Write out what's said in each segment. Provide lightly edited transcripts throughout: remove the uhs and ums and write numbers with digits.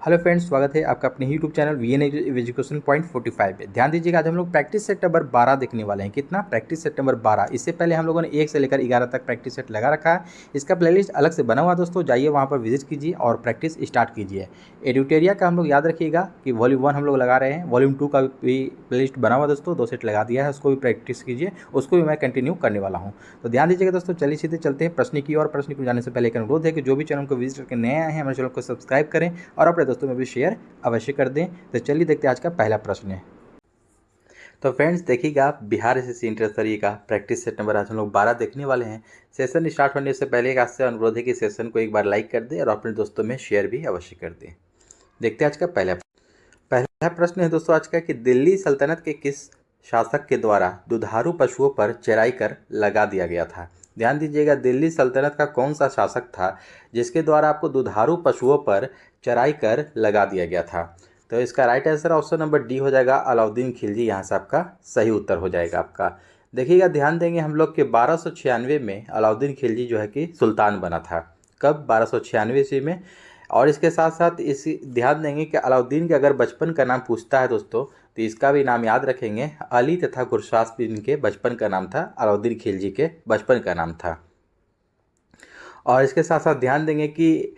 Hello friends, स्वागत है आपका अपने YouTube channel V an education point 45 पे। ध्यान दीजिएगा, आज हम लोग प्रैक्टिस सेट नंबर 12 देखने वाले हैं। कितना? Practice set number 12। इससे पहले हम लोगों ने 1 से लेकर 11 तक प्रैक्टिस सेट लगा रखा है। इसका प्लेलिस्ट अलग से बना हुआ दोस्तों, जाइए वहाँ पर विजिट कीजिए और प्रैक्टिस स्टार्ट कीजिए। एडिटोरिया का हम लोग याद रखिएगा कि वॉल्यूम 1 हम लोग लगा रहे हैं, वॉल्यूम 2 का भी प्लेलिस्ट बना हुआ दोस्तों, 2 सेट लगा दिया है, उसको भी प्रैक्टिस कीजिए, उसको भी मैं कंटिन्यू करने वाला हूँ। तो ध्यान दीजिएगा दोस्तों, चलिए सीधे चलते हैं प्रश्न की ओर। प्रश्न को जाने से पहले एक अनुरोध है कि जो भी चैनल को विजिट करके नए आए हैं, हमारे चैनल को सब्सक्राइब करें और अपने दोस्तों में भी शेयर अवश्य कर दें। तो चलिए देखते हैं आज का पहला प्रश्न है। तो फ्रेंड्स देखिएगा, बिहार एसएससी इंटर स्तरीय का प्रैक्टिस सेट नंबर आज हम लोग 12 देखने वाले हैं। सेशन स्टार्ट होने से पहले एक आपसे अनुरोध है कि सेशन को एक बार लाइक कर दें और अपने दोस्तों में शेयर भी अवश्य कर दें। देखते हैं आज का पहला प्रश्न है दोस्तों आज का कि दिल्ली सल्तनत के किस शासक के द्वारा दुधारू पशुओं पर चराई कर लगा दिया गया था? ध्यान दीजिएगा, दिल्ली सल्तनत का कौन सा शासक था जिसके द्वारा आपको दुधारू पशुओं पर चराई कर लगा दिया गया था? तो इसका right answer option number D हो जाएगा, अलाउद्दीन खिलजी। यहाँ से आपका सही उत्तर हो जाएगा आपका। देखिएगा, ध्यान देंगे हम लोग के 1296 में अलाउद्दीन खिलजी जो है कि सुल्तान बना था। कब? 1296 ईस्वी में। और इसके साथ साथ इस ध्यान देंगे कि अलाउद्दीन के अगर बचपन का नाम पूछता है दोस्तों, तो इसका भी नाम याद रखेंगे। अली तथा गुरशास भी इनके बचपन का नाम था, अलाउद्दीन खिलजी के बचपन का नाम था। और इसके साथ साथ ध्यान देंगे कि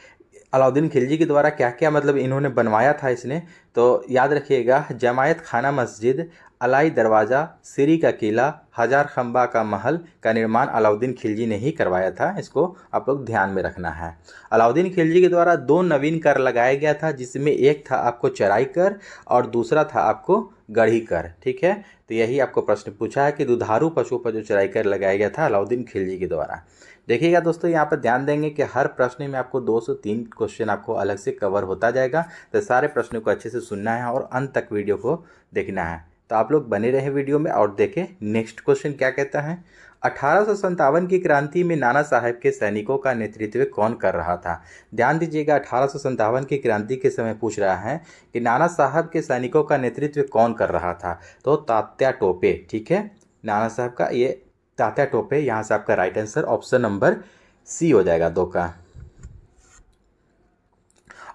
अलाउद्दीन खिलजी के द्वारा क्या क्या मतलब इन्होंने बनवाया था इसने, तो याद रखिएगा, जमायत खाना मस्जिद, अलाई दरवाज़ा, सिरी का किला, हजार खंबा का महल का निर्माण अलाउद्दीन खिलजी ने ही करवाया था। इसको आप लोग ध्यान में रखना है। अलाउद्दीन खिलजी के द्वारा 2 नवीन कर लगाया गया था, जिसमें एक था आपको चराई कर और दूसरा था आपको गढ़ी कर। ठीक है, तो यही आपको प्रश्न पूछा है कि दुधारू पशुओं पर जो चराई कर लगाया गया था अलाउद्दीन खिलजी के द्वारा। देखिएगा दोस्तों, यहाँ पर ध्यान देंगे कि हर प्रश्न में आपको 2 से 3 क्वेश्चन आपको अलग से कवर होता जाएगा। तो सारे प्रश्नों को अच्छे से सुनना है और अंत तक वीडियो को देखना है। तो आप लोग बने रहें वीडियो में और देखें नेक्स्ट क्वेश्चन क्या कहता है। 1857 की क्रांति में नाना साहब के सैनिकों का नेतृत्व कौन कर रहा था? ध्यान दीजिएगा, 1857 की क्रांति के समय पूछ रहा है कि नाना साहब के सैनिकों का नेतृत्व कौन कर रहा था? तो तात्या टोपे। ठीक है, नाना साहब का ये तात्या टोपे। यहाँ से आपका right answer option number C हो जाएगा 2 का।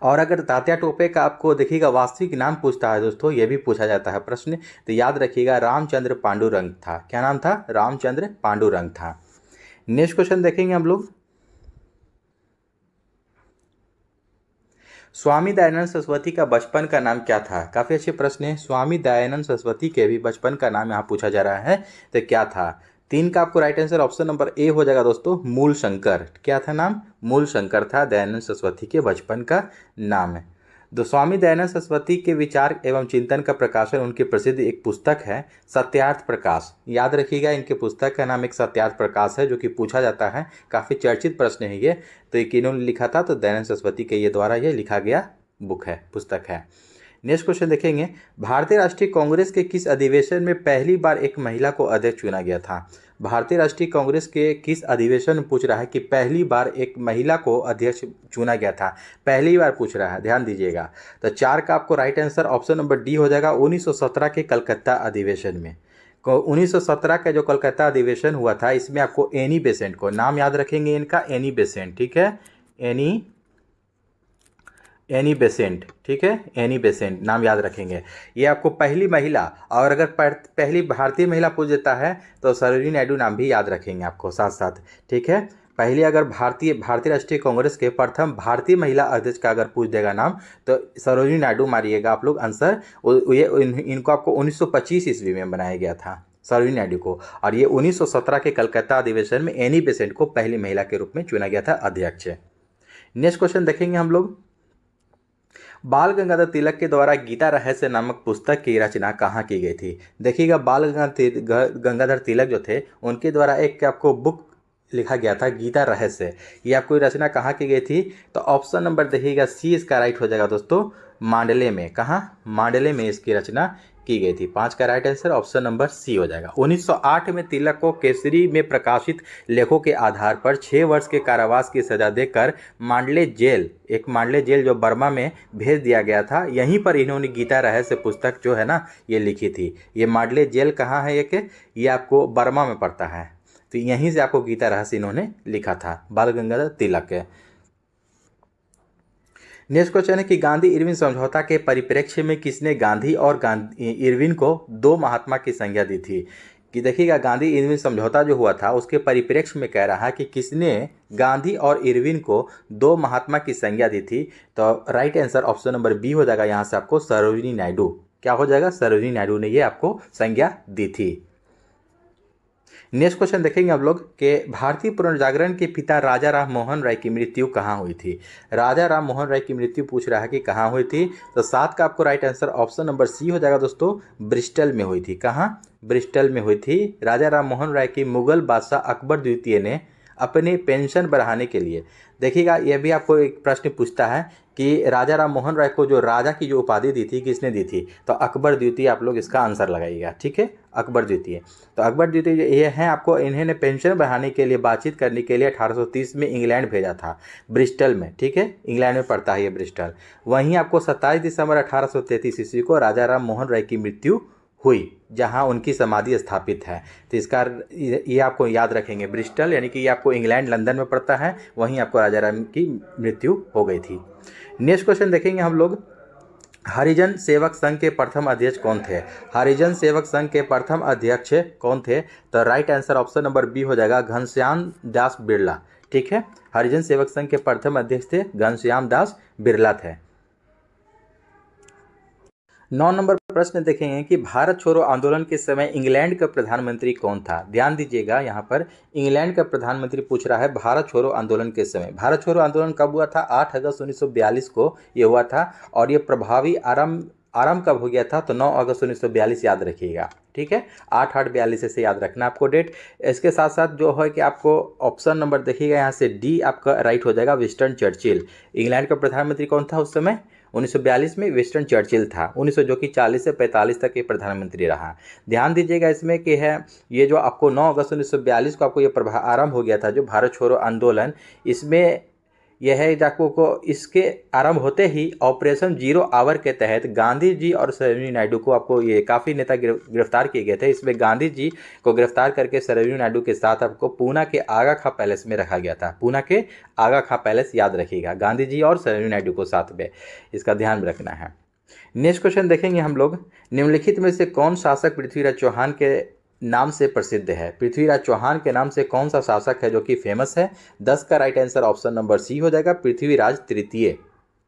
और अगर तात्या टोपे का आपको देखिएगा वास्तविक नाम पूछता है दोस्तों, ये भी पूछा जाता है प्रश्न, तो याद रखिएगा रामचंद्र पांडुरंग था। क्या नाम था? रामचंद्र पांडुरंग था। नेक्स्ट क्वेश्चन देखेंगे हम लोग। स्वामी दयानंद सरस्वती का बचपन का नाम क्या था? काफ़ी अच्छे प्रश्न है। स्वामी दयानंद सरस्वती के भी बचपन का नाम यहाँ पूछा जा रहा है, तो क्या था? 3 का आपको right answer option number A हो जाएगा दोस्तों, मूल शंकर। क्या था नाम? मूल शंकर था दयानंद सरस्वती के बचपन का नाम है। तो स्वामी दयानंद सरस्वती के विचार एवं चिंतन का प्रकाशन उनकी प्रसिद्ध एक पुस्तक है सत्यार्थ प्रकाश। याद रखिएगा, इनके पुस्तक का नाम एक सत्यार्थ प्रकाश है, जो कि पूछा जाता है। काफ़ी चर्चित प्रश्न है ये। तो ये किन्होंने लिखा था? तो दयानंद सरस्वती के ये द्वारा ये लिखा गया बुक है, पुस्तक है। नेक्स्ट क्वेश्चन देखेंगे, भारतीय राष्ट्रीय कांग्रेस के किस अधिवेशन में पहली बार एक महिला को अध्यक्ष चुना गया था? भारतीय राष्ट्रीय कांग्रेस के किस अधिवेशन में पूछ रहा है कि पहली बार एक महिला को अध्यक्ष चुना गया था? पहली बार पूछ रहा है, ध्यान दीजिएगा। तो 4 का आपको right answer option number D हो जाएगा, 1917 के कलकत्ता अधिवेशन में। 1917 का जो कलकत्ता अधिवेशन हुआ था, इसमें आपको एनी बेसेंट को नाम याद रखेंगे इनका, एनी बेसेंट। ठीक है, एनी बेसेंट। ठीक है, एनी बेसेंट नाम याद रखेंगे। ये आपको पहली महिला, और अगर पहली भारतीय महिला पूछ देता है तो सरोजिनी नायडू नाम भी याद रखेंगे आपको साथ साथ। ठीक है, पहली अगर भारतीय राष्ट्रीय कांग्रेस के प्रथम भारतीय महिला अध्यक्ष का अगर पूछ देगा नाम, तो सरोजिनी नायडू मारिएगा आप लोग आंसर। ये इनको आपको 1925 ईस्वी में बनाया गया था, सरोजिनी नायडू को। और ये 1917 के कलकत्ता अधिवेशन में एनी बेसेंट को पहली महिला के रूप में चुना गया था अध्यक्ष। नेक्स्ट क्वेश्चन देखेंगे हम लोग, बाल गंगाधर तिलक के द्वारा गीता रहस्य नामक पुस्तक की रचना कहाँ की गई थी? देखिएगा, बाल गंगाधर तिलक जो थे, उनके द्वारा एक आपको बुक लिखा गया था गीता रहस्य। ये आपको रचना कहाँ की गई थी? तो ऑप्शन नंबर देखिएगा सी इसका राइट हो जाएगा दोस्तों, मांडले में। कहाँ? मांडले में इसकी रचना की गई थी। 5 का right answer option number C हो जाएगा। 1908 में तिलक को केसरी में प्रकाशित लेखों के आधार पर 6 वर्ष के कारावास की सजा देकर मांडले जेल जो बर्मा में भेज दिया गया था। यहीं पर इन्होंने गीता रहस्य पुस्तक जो है ना, ये लिखी थी। ये मांडले जेल कहाँ है? ये आपको बर्मा में पड़ता है। तो यहीं से आपको गीता रहस्य इन्होंने लिखा था, बाल गंगाधर तिलक। नेक्स्ट क्वेश्चन है कि गांधी इरविन समझौता के परिप्रेक्ष्य में किसने गांधी और इरविन को दो महात्मा की संज्ञा दी थी। कि देखिएगा, गांधी इरविन समझौता जो हुआ था उसके परिप्रेक्ष्य में कह रहा है कि किसने गांधी और इरविन को दो महात्मा की संज्ञा दी थी। तो right answer option number B हो जाएगा यहाँ से आपको सरोजिनी नायडू। क्या हो जाएगा, सरोजिनी नायडू ने ये आपको संज्ञा दी थी। नेक्स्ट क्वेश्चन देखेंगे हम लोग कि भारतीय पुनर्जागरण के पिता राजा राम मोहन राय की मृत्यु कहाँ हुई थी। राजा राम मोहन राय की मृत्यु पूछ रहा है कि कहाँ हुई थी। तो 7 का आपको right answer option number C हो जाएगा दोस्तों, ब्रिस्टल में हुई थी। कहाँ, ब्रिस्टल में हुई थी। राजा राम मोहन राय की मुगल बादशाह अकबर द्वितीय ने अपनी पेंशन बढ़ाने के लिए, देखिएगा यह भी आपको एक प्रश्न पूछता है कि राजा राम मोहन राय को जो राजा की जो उपाधि दी थी किसने दी थी। तो अकबर द्वितीय आप लोग इसका आंसर लगाइएगा। ठीक है, अकबर द्वितीय। तो अकबर द्वितीय ये हैं आपको, इन्होंने पेंशन बढ़ाने के लिए बातचीत करने के लिए 1830 में इंग्लैंड भेजा था, ब्रिस्टल में। ठीक है, इंग्लैंड में पड़ता है ये ब्रिस्टल। वहीं आपको 27 दिसंबर 1833 ईस्वी को राजा राम मोहन राय की मृत्यु हुई, जहां उनकी समाधि स्थापित है। तो इसका ये आपको याद रखेंगे, ब्रिस्टल यानी कि ये आपको इंग्लैंड लंदन में पड़ता है, वहीं आपको राजा राम की मृत्यु हो गई थी। नेक्स्ट क्वेश्चन देखेंगे हम लोग, हरिजन सेवक संघ के प्रथम अध्यक्ष कौन थे। हरिजन सेवक संघ के प्रथम अध्यक्ष कौन थे। तो right answer option number B हो जाएगा, घनश्याम दास बिरला। ठीक है, हरिजन सेवक संघ के प्रथम अध्यक्ष थे घनश्याम दास बिरला थे। 9 नंबर प्रश्न देखेंगे कि भारत छोड़ो आंदोलन के समय इंग्लैंड का प्रधानमंत्री कौन था। ध्यान दीजिएगा, यहाँ पर इंग्लैंड का प्रधानमंत्री पूछ रहा है भारत छोड़ो आंदोलन के समय। भारत छोड़ो आंदोलन कब हुआ था, 8 अगस्त 1942 को ये हुआ था, और ये प्रभावी आरंभ कब हो गया था, तो 9 अगस्त 1942 याद रखिएगा। ठीक है, 8/8/42 से याद रखना आपको डेट। इसके साथ साथ जो है कि आपको ऑप्शन नंबर देखिएगा यहाँ से डी आपका राइट हो जाएगा, विंस्टन चर्चिल। इंग्लैंड का प्रधानमंत्री कौन था उस समय, 1942 में विंस्टन चर्चिल था। 1900 जो कि 40 से 45 तक ये प्रधानमंत्री रहा। ध्यान दीजिएगा इसमें कि है ये जो आपको 9 अगस्त 1942 को आपको ये आरंभ हो गया था जो भारत छोड़ो आंदोलन, इसमें यह है जाको को इसके आरंभ होते ही ऑपरेशन 0 आवर के तहत गांधी जी और सरोजिनी नायडू को आपको ये काफ़ी नेता गिरफ्तार किए गए थे। इसमें गांधी जी को गिरफ्तार करके सरोजिनी नायडू के साथ आपको पूना के आगा खां पैलेस में रखा गया था। पूना के आगा खां पैलेस याद रखिएगा, गांधी जी और सरोजिनी नायडू को साथ में, इसका ध्यान में रखना है। नेक्स्ट क्वेश्चन देखेंगे हम लोग, निम्नलिखित में से कौन शासक पृथ्वीराज चौहान के नाम से प्रसिद्ध है। पृथ्वीराज चौहान के नाम से कौन सा शासक है जो कि फेमस है। 10 का right answer option number C हो जाएगा, पृथ्वीराज तृतीय।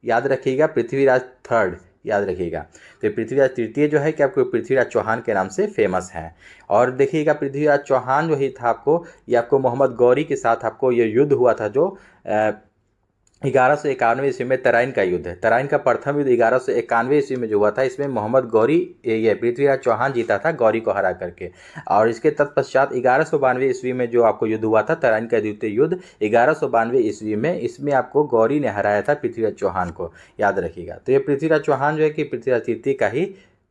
याद रखिएगा, पृथ्वीराज थर्ड याद रखिएगा। तो पृथ्वीराज तृतीय जो है कि आपको पृथ्वीराज चौहान के नाम से फेमस है। और देखिएगा पृथ्वीराज चौहान जो ही था आपको, ये आपको मोहम्मद गौरी के साथ आपको ये युद्ध हुआ था जो 1191 ईस्वी में तराइन का युद्ध है। तराइन का प्रथम युद्ध 1191 ईस्वी में जो हुआ था, इसमें मोहम्मद गौरी ये पृथ्वीराज चौहान जीता था गौरी को हरा करके। और इसके तत्पश्चात 1192 ईस्वी में जो आपको युद्ध हुआ था तराइन का द्वितीय युद्ध 1192 ईस्वी में, इसमें आपको गौरी ने हराया था पृथ्वीराज चौहान को, याद रखिएगा। तो ये पृथ्वीराज चौहान जो है कि पृथ्वीराज तृतीय का ही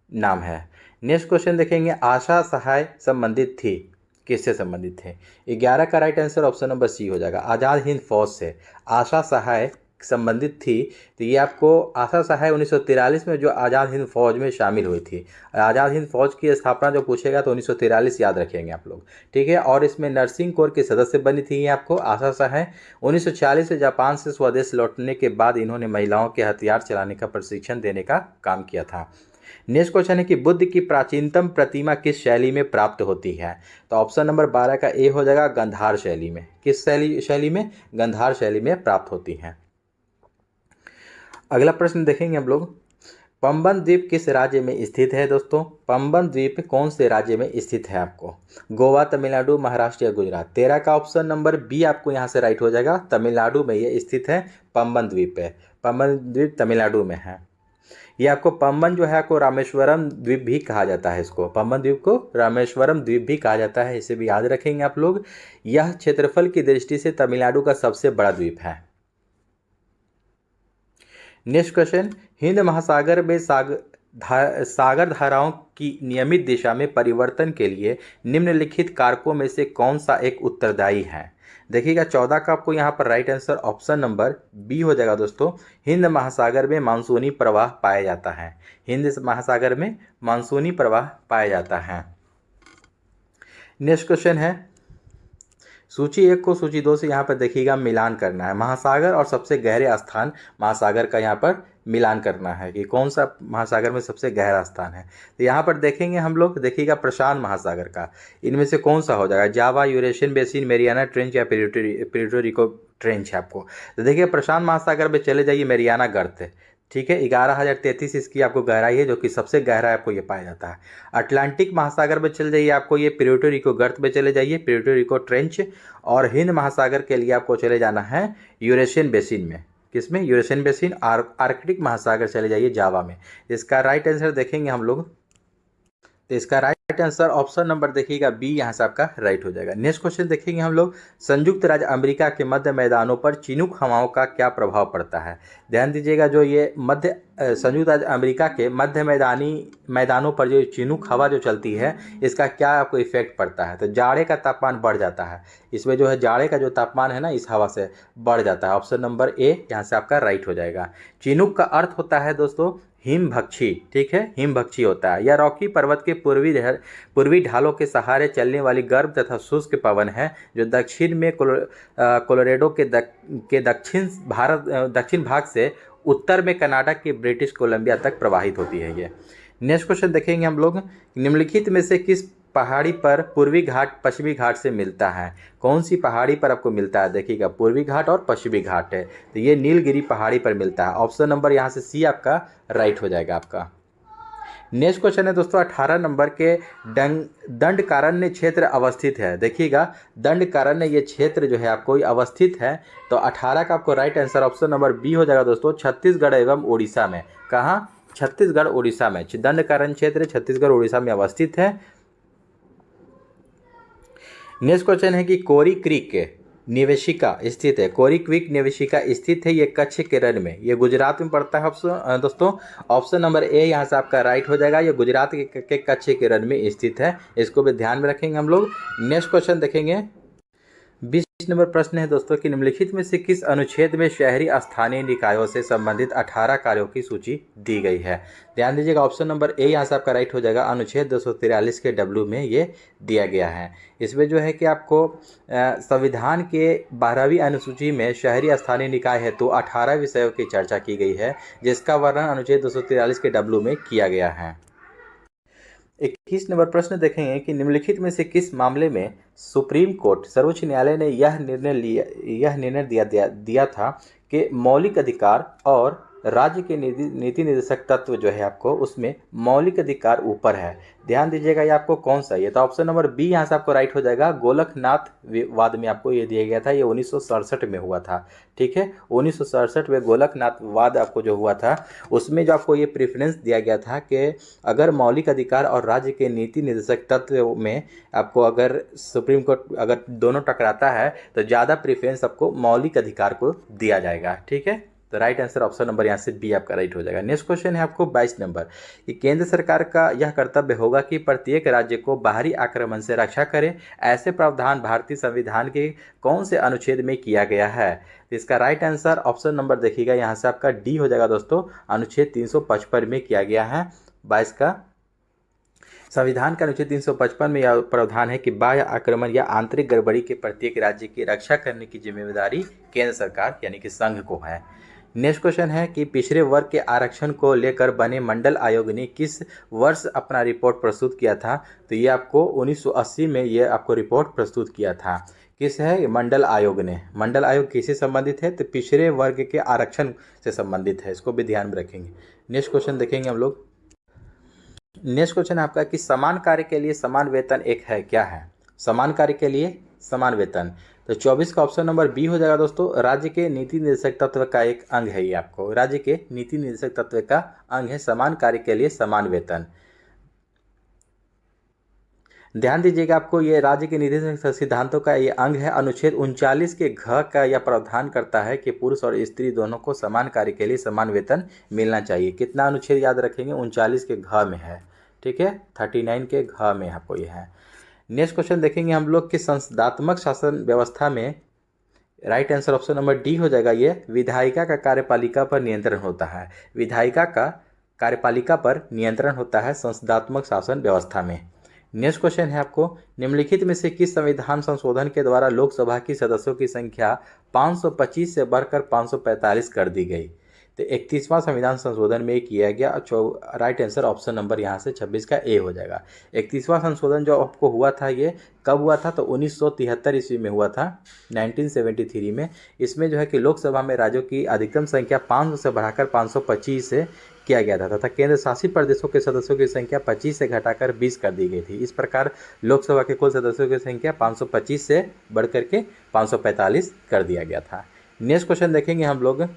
नाम है। नेक्स्ट क्वेश्चन देखेंगे, आशा सहाय संबंधित थी, किससे संबंधित थे। 11 का right answer option number C हो जाएगा, आज़ाद हिंद फौज से आशा सहाय संबंधित थी। तो ये आपको आशा सहाय 1943 में जो आज़ाद हिंद फौज में शामिल हुई थी। आज़ाद हिंद फौज की स्थापना जो पूछेगा तो 1943 याद रखेंगे आप लोग। ठीक है, और इसमें नर्सिंग कोर के सदस्य बनी थी ये आपको आशा सहाय। 1940 से जापान से स्वदेश लौटने के बाद इन्होंने महिलाओं के हथियार चलाने का प्रशिक्षण देने का काम किया था। नेक्स्ट क्वेश्चन है कि बुद्ध की प्राचीनतम प्रतिमा किस शैली में प्राप्त होती है। तो ऑप्शन नंबर 12 का ए हो जाएगा, गंधार शैली में। किस शैली में, गंधार शैली में प्राप्त होती है। अगला प्रश्न देखेंगे हम लोग, पंबन द्वीप किस राज्य में स्थित है दोस्तों। पंबन द्वीप कौन से राज्य में स्थित है आपको, गोवा, तमिलनाडु, महाराष्ट्र या गुजरात। 13 का ऑप्शन नंबर बी आपको यहाँ से राइट हो जाएगा, तमिलनाडु में ये स्थित है पंबन द्वीप है। पंबन द्वीप तमिलनाडु में है। ये आपको पंबन जो है आपको रामेश्वरम द्वीप भी कहा जाता है, इसको पंबन द्वीप को रामेश्वरम द्वीप भी कहा जाता है, इसे भी याद रखेंगे आप लोग। यह क्षेत्रफल की दृष्टि से तमिलनाडु का सबसे बड़ा द्वीप है। नेक्स्ट क्वेश्चन, हिंद महासागर में सागर धाराओं की नियमित दिशा में परिवर्तन के लिए निम्नलिखित कारकों में से कौन सा एक उत्तरदायी है। देखिएगा 14 का आपको यहाँ पर right answer option number B हो जाएगा दोस्तों, हिंद महासागर में मानसूनी प्रवाह पाया जाता है। हिंद महासागर में मानसूनी प्रवाह पाया जाता है। नेक्स्ट क्वेश्चन है, सूची 1 को सूची 2 से यहाँ पर देखिएगा मिलान करना है। महासागर और सबसे गहरे स्थान महासागर का यहाँ पर मिलान करना है कि कौन सा महासागर में सबसे गहरा स्थान है। तो यहाँ पर देखेंगे हम लोग, देखिएगा प्रशांत महासागर का, इनमें से कौन सा हो जाएगा, जावा, यूरेशियन बेसिन, मेरियाना ट्रेंच या प्यूर्टो रिको ट्रेंच है आपको। तो देखिए प्रशांत महासागर में चले जाइए, मेरियाना गर्त है, ठीक है, 11,033 इसकी आपको गहराई है, जो कि सबसे गहरा आपको ये पाया जाता है। अटलांटिक महासागर में चले जाइए आपको, ये प्यूर्टो रिको गर्त में चले जाइए, प्यूर्टो रिको ट्रेंच। और हिंद महासागर के लिए आपको चले जाना है यूरेशियन बेसिन में, किसमें, यूरेशियन बेसिन। आर्कटिक महासागर चले जाइए जावा में। इसका राइट आंसर देखेंगे हम लोग, तो इसका राइट आंसर ऑप्शन नंबर देखिएगा बी, यहाँ से आपका राइट हो जाएगा। नेक्स्ट क्वेश्चन देखेंगे हम लोग, संयुक्त राज्य अमेरिका के मध्य मैदानों पर चिनूक हवाओं का क्या प्रभाव पड़ता है। ध्यान दीजिएगा, जो ये संयुक्त राज्य अमेरिका के मध्य मैदानों पर जो चिनूक हवा जो चलती है, इसका क्या आपको इफेक्ट पड़ता है। तो जाड़े का तापमान बढ़ जाता है, इसमें जो है जाड़े का जो तापमान है ना, इस हवा से बढ़ जाता है। ऑप्शन नंबर ए यहाँ से आपका राइट हो जाएगा। चिनूक का अर्थ होता है दोस्तों हिमभक्षी, ठीक है, हिमभक्षी होता है। यह रॉकी पर्वत के पूर्वी ढालों के सहारे चलने वाली गर्म तथा शुष्क पवन है, जो दक्षिण में कोलोराडो के दक्षिण भाग से उत्तर में कनाडा के ब्रिटिश कोलंबिया तक प्रवाहित होती है ये। नेक्स्ट क्वेश्चन देखेंगे हम लोग, निम्नलिखित में से किस पहाड़ी पर पूर्वी घाट पश्चिमी घाट से मिलता है। कौन सी पहाड़ी पर आपको मिलता है, देखिएगा पूर्वी घाट और पश्चिमी घाट है, तो ये नीलगिरी पहाड़ी पर मिलता है। ऑप्शन नंबर यहाँ से सी आपका राइट हो जाएगा आपका। नेक्स्ट क्वेश्चन है दोस्तों, 18 नंबर के दंडकारण्य क्षेत्र अवस्थित है। देखिएगा दंडकारण्य ये क्षेत्र जो है आपको अवस्थित है, तो 18 का आपको right answer option number B हो जाएगा दोस्तों, छत्तीसगढ़ एवं उड़ीसा में। कहाँ, छत्तीसगढ़ उड़ीसा में। दंडकारण्य क्षेत्र छत्तीसगढ़ उड़ीसा में अवस्थित है। नेक्स्ट क्वेश्चन है कि कोरी क्रीक निवेशिका स्थित है। कोरी क्रीक निवेशिका स्थित है, ये कच्छ के रण में, ये गुजरात में पड़ता है दोस्तों। ऑप्शन नंबर ए यहाँ से आपका राइट हो जाएगा, ये गुजरात के कच्छ के रण में स्थित है, इसको भी ध्यान में रखेंगे हम लोग। नेक्स्ट क्वेश्चन देखेंगे, 20 नंबर प्रश्न है दोस्तों कि निम्नलिखित में से किस अनुच्छेद में शहरी स्थानीय निकायों से संबंधित 18 कार्यों की सूची दी गई है। ध्यान दीजिएगा ऑप्शन नंबर ए यहाँ से आपका राइट हो जाएगा, अनुच्छेद 243 के डब्ल्यू में ये दिया गया है। इसमें जो है कि आपको संविधान के 12वीं अनुसूची में शहरी स्थानीय निकाय हेतु 18 विषयों की चर्चा की गई है, जिसका वर्णन अनुच्छेद 243 के डब्ल्यू में किया गया है। 21 नंबर प्रश्न देखेंगे कि निम्नलिखित में से किस मामले में सुप्रीम कोर्ट सर्वोच्च न्यायालय ने यह निर्णय दिया था कि मौलिक अधिकार और राज्य के नीति निर्देशक तत्व जो है आपको, उसमें मौलिक अधिकार ऊपर है। ध्यान दीजिएगा ये आपको कौन सा है, तो ऑप्शन नंबर बी यहाँ से आपको राइट हो जाएगा। गोलकनाथ वाद में आपको ये दिया गया था, ये 1967 में हुआ था, ठीक है। 1967 में गोलकनाथ वाद आपको जो हुआ था, उसमें जो आपको ये प्रेफरेंस दिया गया था कि अगर मौलिक अधिकार और राज्य के नीति निर्देशक तत्व में आपको अगर सुप्रीम कोर्ट अगर दोनों टकराता है, तो ज़्यादा प्रेफरेंस आपको मौलिक अधिकार को दिया जाएगा, ठीक है। तो राइट आंसर ऑप्शन नंबर यहाँ से बी आपका राइट हो जाएगा। नेक्स्ट क्वेश्चन है आपको 22 नंबर कि केंद्र सरकार का यह कर्तव्य होगा कि प्रत्येक राज्य को बाहरी आक्रमण से रक्षा करे, ऐसे प्रावधान भारतीय संविधान के कौन से अनुच्छेद में किया गया है। तो इसका राइट आंसर ऑप्शन नंबर देखिएगा यहाँ से आपका डी हो जाएगा दोस्तों, अनुच्छेद 355 में किया गया है। 22 का संविधान का अनुच्छेद 355 में यह प्रावधान है कि बाह्य आक्रमण या आंतरिक गड़बड़ी के प्रत्येक राज्य की रक्षा करने की जिम्मेदारी केंद्र सरकार यानी कि संघ को है। नेक्स्ट क्वेश्चन है कि पिछड़े वर्ग के आरक्षण को लेकर बने मंडल आयोग ने किस वर्ष अपना रिपोर्ट प्रस्तुत किया था। तो ये आपको 1980 में ये आपको रिपोर्ट प्रस्तुत किया था। किस है, मंडल आयोग ने। मंडल आयोग किससे संबंधित है, तो पिछड़े वर्ग के आरक्षण से संबंधित है, इसको भी ध्यान में रखेंगे। नेक्स्ट क्वेश्चन देखेंगे हम लोग। नेक्स्ट क्वेश्चन है आपका कि समान कार्य के लिए समान वेतन एक है, क्या है। समान कार्य के लिए समान वेतन, तो 24 का ऑप्शन नंबर बी हो जाएगा दोस्तों। राज्य के नीति निर्देशक तत्व का एक अंग है ये आपको, राज्य के नीति निर्देशक तत्व का अंग है समान कार्य के लिए समान वेतन। ध्यान दीजिएगा आपको ये राज्य के निर्देशक सिद्धांतों का ये अंग है। अनुच्छेद 39 के घ का यह प्रावधान करता है कि पुरुष और स्त्री दोनों को समान कार्य के लिए समान वेतन मिलना चाहिए। कितना अनुच्छेद याद रखेंगे, 39 के घ में है, ठीक है, 39 के घ में आपको ये है। नेक्स्ट क्वेश्चन देखेंगे हम लोग कि संसदात्मक शासन व्यवस्था में right answer option number D हो जाएगा। ये विधायिका का कार्यपालिका पर नियंत्रण होता है। विधायिका का कार्यपालिका पर नियंत्रण होता है संसदात्मक शासन व्यवस्था में। नेक्स्ट क्वेश्चन है आपको, निम्नलिखित में से किस संविधान संशोधन के द्वारा लोकसभा की सदस्यों की संख्या 525 से बढ़कर 545 कर दी गई? तो 31वां संविधान संशोधन में किया गया। राइट आंसर ऑप्शन नंबर यहाँ से 26 का ए हो जाएगा। 31वां संशोधन जो आपको हुआ था ये कब हुआ था? तो 1973 ईस्वी में हुआ था, 1973 में। इसमें जो है कि लोकसभा में राज्यों की अधिकतम संख्या 500 से बढ़ाकर 525 से किया गया था तथा केंद्र शासित प्रदेशों के सदस्यों की संख्या 25 से घटाकर 20 कर दी गई थी। इस प्रकार लोकसभा के कुल सदस्यों की संख्या 525 से बढ़कर के 545 कर दिया गया था। नेक्स्ट क्वेश्चन देखेंगे हम लोग।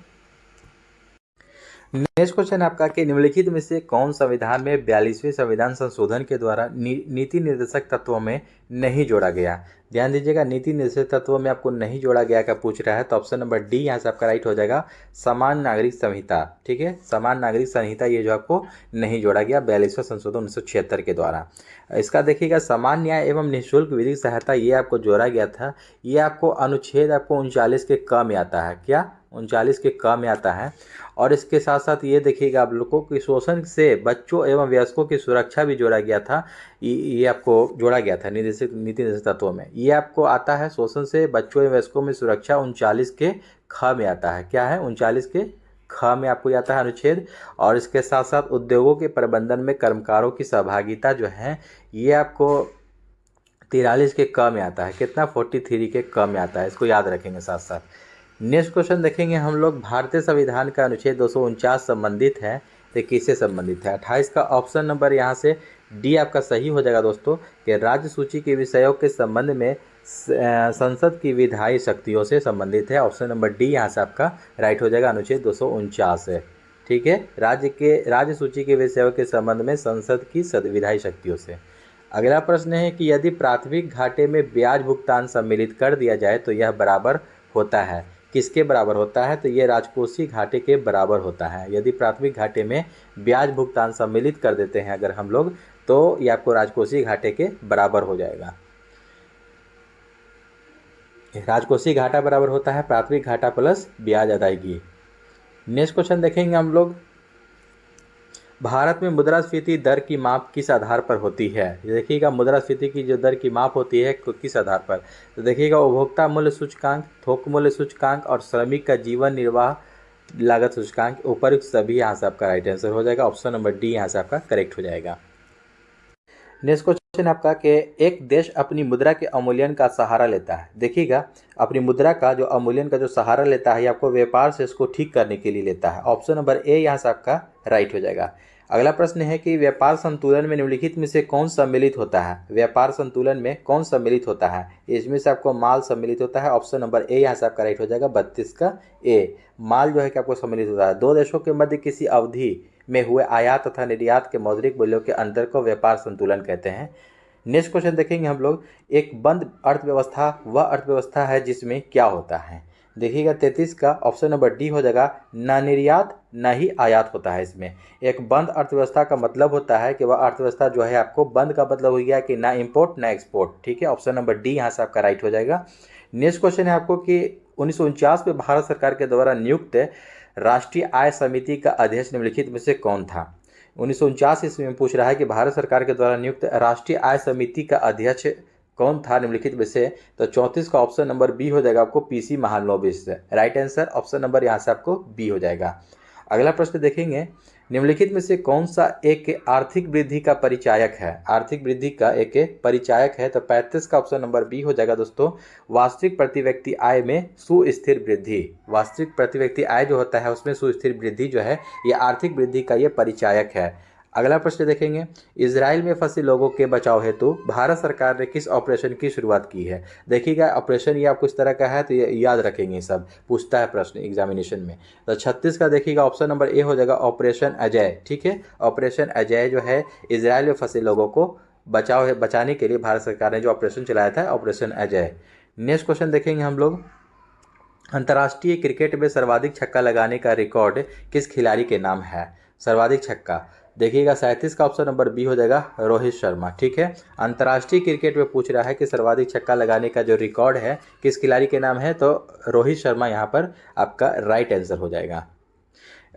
नेक्स्ट क्वेश्चन आपका कि निम्नलिखित में से कौन संविधान में 42वें संविधान संशोधन के द्वारा नीति निर्देशक तत्वों में नहीं जोड़ा गया? ध्यान दीजिएगा, नीति निर्देशक तत्वों में आपको नहीं जोड़ा गया का पूछ रहा है, तो ऑप्शन नंबर डी यहाँ से आपका राइट हो जाएगा, समान नागरिक संहिता। ठीक है, समान नागरिक संहिता ये जो आपको नहीं जोड़ा गया 42वां संशोधन 1976 के द्वारा। इसका देखिएगा, समान न्याय एवं निःशुल्क विधिक सहायता ये आपको जोड़ा गया था। ये आपको अनुच्छेद आपको 39 के क में आता है। क्या? 39 के क में आता है। और इसके साथ साथ ये देखिएगा आप लोगों की शोषण से बच्चों एवं वयस्कों की सुरक्षा भी जोड़ा गया था। ये आपको जोड़ा गया था नीति निर्देशक तत्वों में। ये आपको आता है, शोषण से बच्चों एवं वयस्कों में सुरक्षा 39 के ख में आता है। क्या है? 39 के ख में आपको आता है अनुच्छेद। और इसके साथ साथ उद्योगों के प्रबंधन में कर्मकारों की सहभागिता जो है ये आपको 43 के क में आता है। कितना? 43 के क में आता है। इसको याद रखेंगे साथ साथ। नेक्स्ट क्वेश्चन देखेंगे हम लोग, भारतीय संविधान का अनुच्छेद 249 संबंधित है तो किससे संबंधित है? 28 का ऑप्शन नंबर यहाँ से डी आपका सही हो जाएगा दोस्तों, कि राज्य सूची के विषयों के संबंध में संसद की विधायी शक्तियों से संबंधित है। ऑप्शन नंबर डी यहाँ से आपका राइट हो जाएगा, अनुच्छेद 249 है। ठीक है, राज्य सूची के विषयों के संबंध में संसद की विधायी शक्तियों से। अगला प्रश्न है कि यदि प्राथमिक घाटे में ब्याज भुगतान सम्मिलित कर दिया जाए तो यह बराबर होता है? किसके बराबर होता है? तो ये राजकोषीय घाटे के बराबर होता है। यदि प्राथमिक घाटे में ब्याज भुगतान सम्मिलित कर देते हैं अगर हम लोग, तो ये आपको राजकोषीय घाटे के बराबर हो जाएगा। राजकोषीय घाटा बराबर होता है प्राथमिक घाटा प्लस ब्याज अदायगी। नेक्स्ट क्वेश्चन देखेंगे हम लोग, भारत में मुद्रास्फीति दर की माप किस आधार पर होती है? देखिएगा, मुद्रास्फीति की जो दर की माप होती है किस आधार पर? तो देखिएगा, उपभोक्ता मूल्य सूचकांक, थोक मूल्य सूचकांक और श्रमिक का जीवन निर्वाह लागत सूचकांक। उपयुक्त सभी यहाँ से आपका राइट आंसर हो जाएगा। ऑप्शन नंबर डी यहाँ से आपका करेक्ट हो जाएगा। नेक्स्ट क्वेश्चन आपका कि एक देश अपनी मुद्रा के अवमूल्यन का सहारा लेता है। देखिएगा, अपनी मुद्रा का जो अवमूल्यन का जो सहारा लेता है, आपको व्यापार से इसको ठीक करने के लिए लेता है। ऑप्शन नंबर ए यहाँ से आपका राइट हो जाएगा। अगला प्रश्न है कि व्यापार संतुलन में निम्नलिखित में से कौन सम्मिलित होता है? व्यापार संतुलन में कौन सम्मिलित होता है? इसमें से आपको माल सम्मिलित होता है। ऑप्शन नंबर ए यहाँ से आपका राइट हो जाएगा, 32 का ए। माल जो है कि आपको सम्मिलित होता है। दो देशों के मध्य किसी अवधि में हुए आयात तथा निर्यात के मौद्रिक मूल्यों के अंतर को व्यापार संतुलन कहते हैं। नेक्स्ट क्वेश्चन देखेंगे हम लोग, एक बंद अर्थव्यवस्था वह अर्थव्यवस्था है जिसमें क्या होता है? देखिएगा, 33 का ऑप्शन नंबर डी हो जाएगा, ना निर्यात ना ही आयात होता है इसमें। एक बंद अर्थव्यवस्था का मतलब होता है कि वह अर्थव्यवस्था जो है आपको बंद का मतलब हो गया कि ना इंपोर्ट ना एक्सपोर्ट। ठीक है, ऑप्शन नंबर डी यहाँ से आपका राइट हो जाएगा। नेक्स्ट क्वेश्चन है आपको कि 1949 में भारत सरकार के द्वारा नियुक्त राष्ट्रीय आय समिति का अध्यक्ष निम्नलिखित में से कौन था? 1949 ईस्वी में पूछ रहा है कि भारत सरकार के द्वारा नियुक्त राष्ट्रीय आय समिति का अध्यक्ष कौन था निम्नलिखित में से? तो 34 का ऑप्शन नंबर बी हो जाएगा आपको, PC Mahalanobis. Right answer option number यहाँ से आपको बी हो जाएगा। अगला प्रश्न देखेंगे, निम्नलिखित में से कौन सा एक आर्थिक वृद्धि का परिचायक है? आर्थिक वृद्धि का एक परिचायक है। तो 35 का ऑप्शन नंबर बी हो जाएगा दोस्तों, वास्तविक प्रति व्यक्ति आय में सुस्थिर वृद्धि। वास्तविक प्रति व्यक्ति आय जो होता है उसमें सुस्थिर वृद्धि जो है ये आर्थिक वृद्धि का ये परिचायक है। अगला प्रश्न देखेंगे, इजराइल में फंसे लोगों के बचाव हेतु भारत सरकार ने किस ऑपरेशन की शुरुआत की है? देखिएगा, ऑपरेशन ये आपको इस तरह का है तो ये याद रखेंगे, सब पूछता है प्रश्न एग्जामिनेशन में। तो 36 का देखिएगा ऑप्शन नंबर ए हो जाएगा, ऑपरेशन अजय। ठीक है, ऑपरेशन अजय जो है इजराइल में फंसे लोगों को बचाने के लिए भारत सरकार ने जो ऑपरेशन चलाया था, ऑपरेशन अजय। नेक्स्ट क्वेश्चन देखेंगे हम लोग, अंतर्राष्ट्रीय क्रिकेट में सर्वाधिक छक्का लगाने का रिकॉर्ड किस खिलाड़ी के नाम है? सर्वाधिक छक्का देखिएगा, 37 का ऑप्शन नंबर बी हो जाएगा, रोहित शर्मा। ठीक है, अंतर्राष्ट्रीय क्रिकेट में पूछ रहा है कि सर्वाधिक छक्का लगाने का जो रिकॉर्ड है किस खिलाड़ी के नाम है? तो रोहित शर्मा यहाँ पर आपका राइट आंसर हो जाएगा।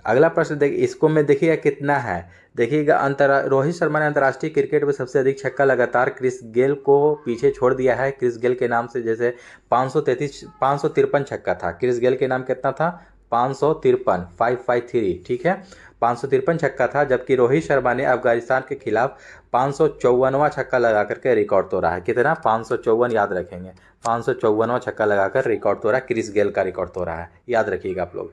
अगला प्रश्न देखिए, इसको में देखिएगा कितना है। देखिएगा रोहित शर्मा ने अंतर्राष्ट्रीय क्रिकेट में सबसे अधिक छक्का लगातार क्रिस गेल को पीछे छोड़ दिया है। क्रिस गेल के नाम से जैसे 553 छक्का था। क्रिस गेल के नाम कितना था? 553, 553, ठीक है, 553 छक्का था। जबकि रोहित शर्मा ने अफगानिस्तान के खिलाफ 554वां छक्का लगा करके रिकॉर्ड तोड़ा है। कितना? 554, याद रखेंगे, 554वां छक्का लगाकर रिकॉर्ड तोड़ा, क्रिस गेल का रिकॉर्ड तोड़ा है, याद रखिएगा आप लोग।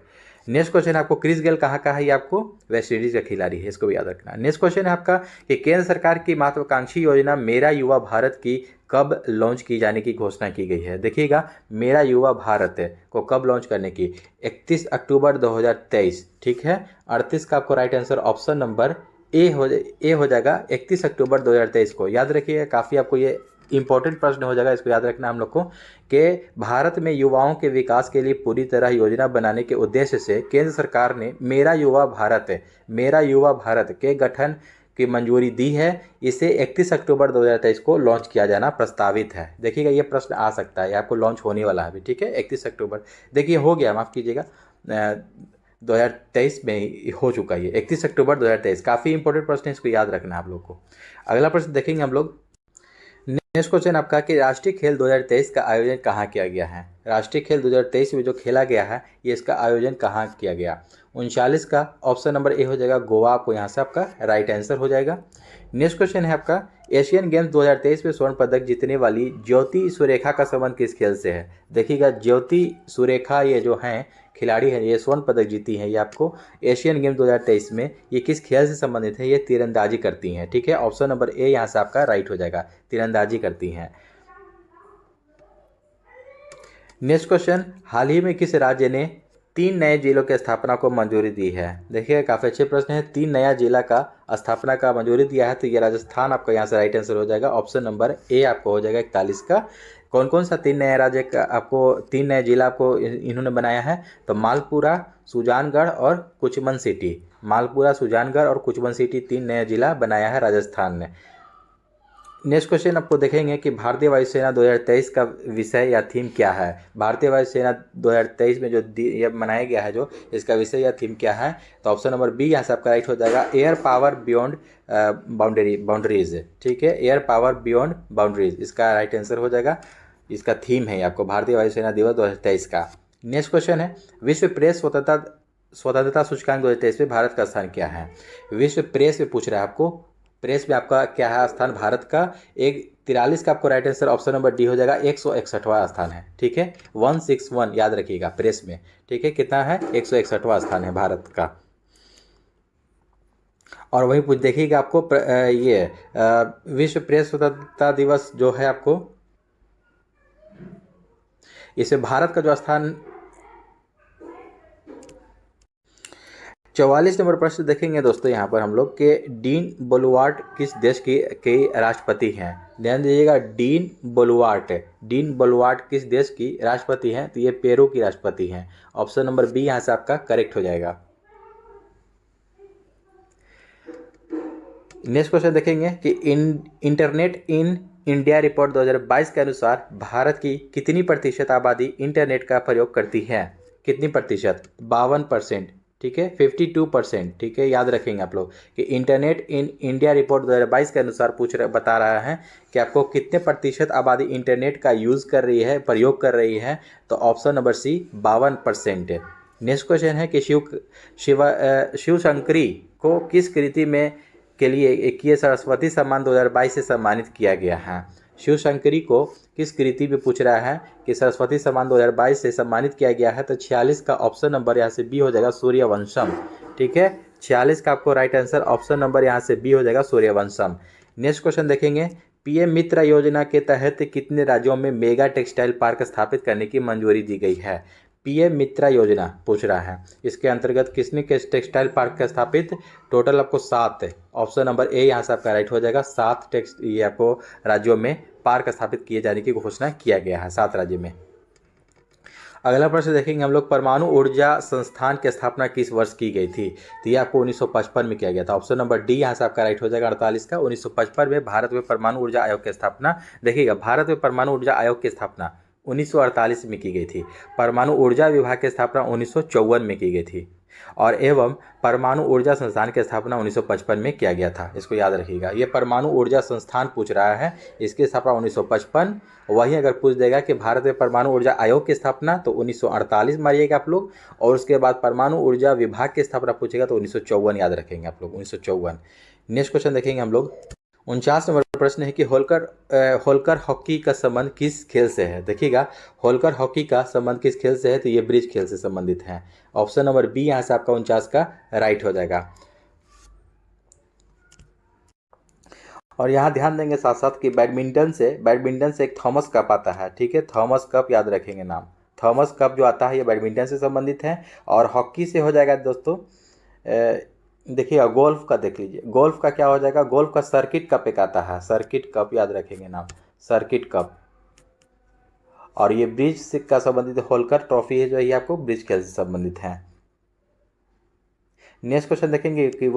नेक्स्ट क्वेश्चन है आपको, क्रिस गेल कहाँ का है? ये आपको वेस्ट इंडीज का खिलाड़ी है, इसको भी याद रखना है। नेक्स्ट क्वेश्चन है आपका कि केंद्र सरकार की महत्वाकांक्षी योजना मेरा युवा भारत की कब लॉन्च की जाने की घोषणा की गई है? देखिएगा, मेरा युवा भारत को कब लॉन्च करने की? 31 अक्टूबर 2023, ठीक है। 38 का आपको right answer option number A हो जाएगा, 31 अक्टूबर 2023 को। याद रखिएगा, काफ़ी आपको ये इंपॉर्टेंट प्रश्न हो जाएगा, इसको याद रखना हम लोग को कि भारत में युवाओं के विकास के लिए पूरी तरह योजना बनाने के उद्देश्य से केंद्र सरकार ने मेरा युवा भारत के गठन की मंजूरी दी है। इसे 31 अक्टूबर 2023 को लॉन्च किया जाना प्रस्तावित है। देखिएगा, ये प्रश्न आ सकता है, आपको लॉन्च होने वाला है अभी, ठीक है, 31 अक्टूबर। देखिए हो गया, माफ़ कीजिएगा, 2023 में हो चुका है, 31 अक्टूबर 2023। काफ़ी इंपॉर्टेंट प्रश्न है, इसको याद रखना है आप लोग को। अगला प्रश्न देखेंगे हम लोग। नेक्स्ट क्वेश्चन आपका कि राष्ट्रीय खेल 2023 का आयोजन कहाँ किया गया है? राष्ट्रीय खेल 2023 में जो खेला गया है, ये इसका आयोजन कहाँ किया गया? 39 का ऑप्शन नंबर ए हो जाएगा, गोवा, आपको यहाँ से आपका राइट आंसर हो जाएगा। नेक्स्ट क्वेश्चन है आपका, एशियन गेम्स 2023 में स्वर्ण पदक जीतने वाली ज्योति सुरेखा का संबंध किस खेल से है? देखिएगा, ज्योति सुरेखा ये जो हैं खिलाड़ी हैं, ये स्वर्ण पदक जीती हैं, ये आपको एशियन गेम 2023 में ये किस खेल से संबंधित है? ये तीरंदाजी करती हैं, ठीक है। ऑप्शन नंबर ए यहाँ से आपका राइट हो जाएगा, तीरंदाजी करती हैं। नेक्स्ट क्वेश्चन, हाल ही में किस राज्य ने 3 नए जिलों की स्थापना को मंजूरी दी है? देखिए, काफ़ी अच्छे प्रश्न है। 3 नया जिला का स्थापना का मंजूरी दिया है, तो ये राजस्थान आपका यहाँ से राइट आंसर हो जाएगा। ऑप्शन नंबर ए आपको हो जाएगा 41 का। कौन कौन सा 3 नया राज्य का आपको 3 नए जिला आपको इन्होंने बनाया है? तो मालपुरा, सुजानगढ़ और कुचमन सिटी। मालपुरा, सुजानगढ़ और कुचमन सिटी 3 नया जिला बनाया है राजस्थान ने। नेक्स्ट क्वेश्चन आपको देखेंगे कि भारतीय वायुसेना 2023 का विषय या थीम क्या है? भारतीय वायुसेना 2023 में जो ये मनाया गया है, जो इसका विषय या थीम क्या है? तो ऑप्शन नंबर बी यहाँ से आपका राइट हो जाएगा, एयर पावर बियॉन्ड बाउंड्रीज, ठीक है, एयर पावर बियॉन्ड बाउंड्रीज इसका राइट आंसर हो जाएगा। इसका थीम है आपको भारतीय वायुसेना दिवस 2023 का। नेक्स्ट क्वेश्चन है, विश्व प्रेस स्वतंत्रता सूचकांक 2023 में भारत का स्थान क्या है? विश्व प्रेस में पूछ रहा है आपको, प्रेस में आपका क्या है स्थान भारत का? 43 का आपको right answer option number D हो जाएगा, 161वां स्थान है, ठीक है, 161 याद रखिएगा प्रेस में, ठीक है, कितना है? 161वां स्थान है भारत का। और वहीं कुछ देखिएगा आपको ये विश्व प्रेस स्वतंत्रता दिवस जो है, आपको इसे भारत का जो स्थान 44 नंबर प्रश्न देखेंगे दोस्तों यहाँ पर हम लोग के डीन बोलुआर्ट किस देश के राष्ट्रपति हैं? ध्यान दीजिएगा, डीन बोलुआर्ट किस देश की राष्ट्रपति हैं? तो ये पेरू की राष्ट्रपति हैं। ऑप्शन नंबर बी यहाँ से आपका करेक्ट हो जाएगा। नेक्स्ट क्वेश्चन देखेंगे कि इंटरनेट इन इंडिया रिपोर्ट 2022 के अनुसार भारत की कितनी प्रतिशत आबादी इंटरनेट का प्रयोग करती है? कितनी प्रतिशत? 52%, ठीक है, 52%, ठीक है, याद रखेंगे आप लोग कि इंटरनेट इन इंडिया रिपोर्ट 2022 के अनुसार बता रहा है कि आपको कितने प्रतिशत आबादी इंटरनेट का यूज़ कर रही है, प्रयोग कर रही है? तो ऑप्शन नंबर सी 52% है। नेक्स्ट क्वेश्चन है कि शिव शंकरी को किस कृति में के लिए 21 सरस्वती सम्मान 2022 से सम्मानित किया गया है? शिव शंकरी को किस कृति में पूछ रहा है कि सरस्वती सम्मान 2022 से सम्मानित किया गया है? तो 46 का ऑप्शन नंबर यहाँ से बी हो जाएगा, सूर्यवंशम, ठीक है, 46 का आपको राइट आंसर ऑप्शन नंबर यहाँ से बी हो जाएगा, सूर्यवंशम। नेक्स्ट क्वेश्चन देखेंगे, पीएम मित्र योजना के तहत कितने राज्यों में मेगा टेक्सटाइल पार्क स्थापित करने की मंजूरी दी गई है? पीएम मित्रा योजना पूछ रहा है, इसके अंतर्गत किसने टेक्सटाइल पार्क का स्थापित? टोटल आपको 7 है। ऑप्शन नंबर ए यहाँ से आपका राइट हो जाएगा, 7 ये आपको राज्यों में पार्क स्थापित किए जाने की घोषणा किया गया है 7 राज्यों में। अगला प्रश्न देखेंगे हम लोग, परमाणु ऊर्जा संस्थान की स्थापना किस वर्ष की गई थी? तो ये आपको 1955 में किया गया था। ऑप्शन नंबर डी यहाँ से आपका राइट हो जाएगा, 48 का। 1955 में भारत में परमाणु ऊर्जा आयोग की स्थापना, देखिएगा, भारत में परमाणु ऊर्जा आयोग की स्थापना 1948 में की गई थी। परमाणु ऊर्जा विभाग की स्थापना 1954 में की गई थी। और एवं परमाणु ऊर्जा संस्थान की स्थापना 1955 में किया गया था। इसको याद रखिएगा, ये परमाणु ऊर्जा संस्थान पूछ रहा है, इसकी स्थापना 1955। वही अगर पूछ देगा कि भारत में परमाणु ऊर्जा आयोग की स्थापना तो 1948 मारिएगा आप लोग, और उसके बाद परमाणु ऊर्जा विभाग की स्थापना पूछेगा तो 1954 याद रखेंगे आप लोग, 1954। नेक्स्ट क्वेश्चन देखेंगे हम लोग। 49 नंबर प्रश्न है कि होलकर हॉकी का संबंध किस खेल से है। देखिएगा, होलकर हॉकी का संबंध किस खेल से है, तो ये ब्रिज खेल से संबंधित है। ऑप्शन नंबर बी यहाँ से आपका 49 का राइट हो जाएगा। और यहाँ ध्यान देंगे साथ साथ कि बैडमिंटन से एक थॉमस कप आता है, ठीक है, थॉमस कप याद रखेंगे नाम। थॉमस कप जो आता है ये बैडमिंटन से संबंधित है। और हॉकी से हो जाएगा दोस्तों, देखिएगा गोल्फ का देख लीजिए, गोल्फ का क्या हो जाएगा, गोल्फ का सर्किट कप एक आता है, सर्किट कप याद रखेंगे नाम, सर्किट कप। और ये ब्रिज से का संबंधित होलकर ट्रॉफी है जो ये आपको ब्रिज खेल से संबंधित है। नेक्स्ट क्वेश्चन देखेंगे कि